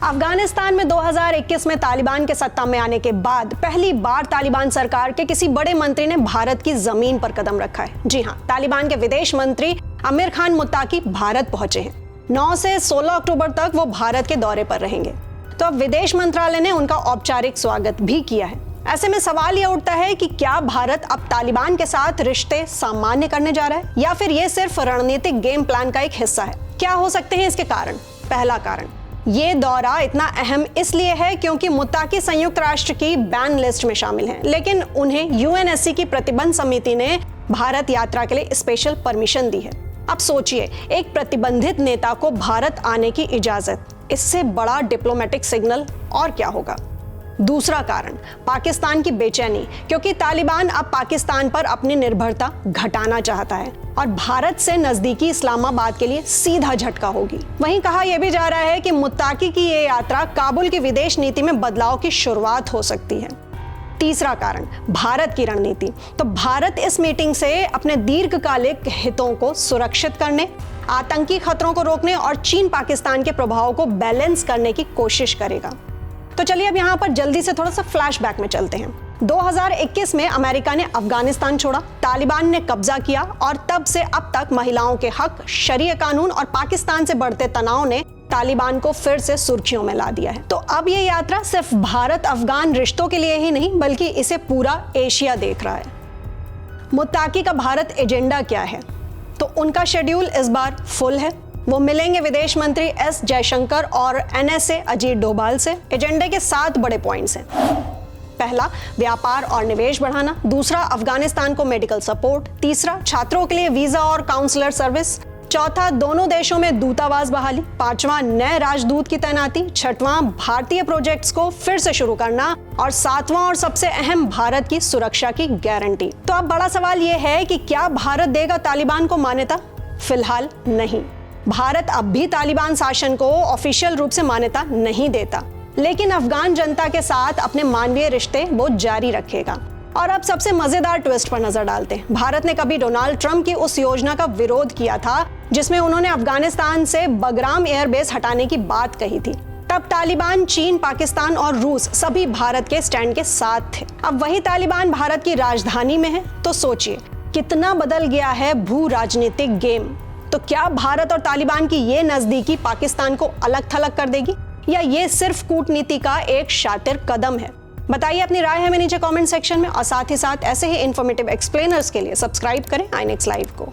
अफगानिस्तान में 2021 में तालिबान के सत्ता में आने के बाद पहली बार तालिबान सरकार के किसी बड़े मंत्री ने भारत की जमीन पर कदम रखा है। जी हां, तालिबान के विदेश मंत्री आमिर खान मुत्ताकी भारत पहुंचे हैं। 9 से 16 अक्टूबर तक वो भारत के दौरे पर रहेंगे। तो अब विदेश मंत्रालय ने उनका औपचारिक स्वागत भी किया है। ऐसे में सवाल यह उठता है कि क्या भारत अब तालिबान के साथ रिश्ते सामान्य करने जा रहा है या फिर ये सिर्फ रणनीतिक गेम प्लान का एक हिस्सा है। क्या हो सकते हैं इसके कारण? पहला कारण, ये दौरा इतना अहम इसलिए है क्योंकि मुत्ताकी संयुक्त राष्ट्र की बैन लिस्ट में शामिल हैं, लेकिन उन्हें यूएनएससी की प्रतिबंध समिति ने भारत यात्रा के लिए स्पेशल परमिशन दी है। अब सोचिए, एक प्रतिबंधित नेता को भारत आने की इजाजत, इससे बड़ा डिप्लोमेटिक सिग्नल और क्या होगा। दूसरा कारण, पाकिस्तान की बेचैनी, क्योंकि तालिबान अब पाकिस्तान पर अपनी निर्भरता घटाना चाहता है और भारत से नजदीकी इस्लामाबाद के लिए सीधा झटका होगी। वहीं कहा यह भी जा रहा है कि मुत्ताकी की ये यात्रा काबुल की विदेश नीति में बदलाव की शुरुआत हो सकती है। तीसरा कारण, भारत की रणनीति। तो भारत इस मीटिंग से अपने दीर्घकालिक हितों को सुरक्षित करने, आतंकी खतरों को रोकने और चीन पाकिस्तान के प्रभाव को बैलेंस करने की कोशिश करेगा। तो चलिए अब यहाँ पर जल्दी से थोड़ा सा फ्लैशबैक में चलते हैं। 2021 में अमेरिका ने अफगानिस्तान छोड़ा, तालिबान ने कब्जा किया और तब से अब तक महिलाओं के हक, शरीय कानून और पाकिस्तान से बढ़ते तनाव ने तालिबान को फिर से सुर्खियों में ला दिया है। तो अब ये यात्रा सिर्फ भारत अफगान रिश्तों के लिए ही नहीं बल्कि इसे पूरा एशिया देख रहा है। मुत्ताकी का भारत एजेंडा क्या है? तो उनका शेड्यूल इस बार फुल है। वो मिलेंगे विदेश मंत्री एस जयशंकर और एनएसए अजीत डोभाल से। एजेंडे के 7 बड़े पॉइंट्स हैं। पहला, व्यापार और निवेश बढ़ाना। दूसरा, अफगानिस्तान को मेडिकल सपोर्ट। तीसरा, छात्रों के लिए वीजा और काउंसलर सर्विस। चौथा, दोनों देशों में दूतावास बहाली। पांचवा, नए राजदूत की तैनाती। छठवां, भारतीय प्रोजेक्ट्स को फिर से शुरू करना। और सातवां और सबसे अहम, भारत की सुरक्षा की गारंटी। तो अब बड़ा सवाल यह है कि क्या भारत देगा तालिबान को मान्यता? फिलहाल नहीं। भारत अब भी तालिबान शासन को ऑफिशियल रूप से मान्यता नहीं देता, लेकिन अफगान जनता के साथ अपने मानवीय रिश्ते वो जारी रखेगा। और अब सबसे मजेदार ट्विस्ट पर नजर डालते हैं। भारत ने कभी डोनाल्ड ट्रंप की उस योजना का विरोध किया था जिसमें उन्होंने अफगानिस्तान से बगराम एयरबेस हटाने की बात कही थी। तब तालिबान, चीन, पाकिस्तान और रूस सभी भारत के स्टैंड के साथ थे। अब वही तालिबान भारत की राजधानी में है। तो सोचिए कितना बदल गया है भू राजनीतिक गेम। तो क्या भारत और तालिबान की ये नजदीकी पाकिस्तान को अलग थलग कर देगी या ये सिर्फ कूटनीति का एक शातिर कदम है? बताइए अपनी राय हमें नीचे कमेंट सेक्शन में। और साथ ही साथ ऐसे ही इंफॉर्मेटिव एक्सप्लेनर्स के लिए सब्सक्राइब करें आईनेक्स लाइव को।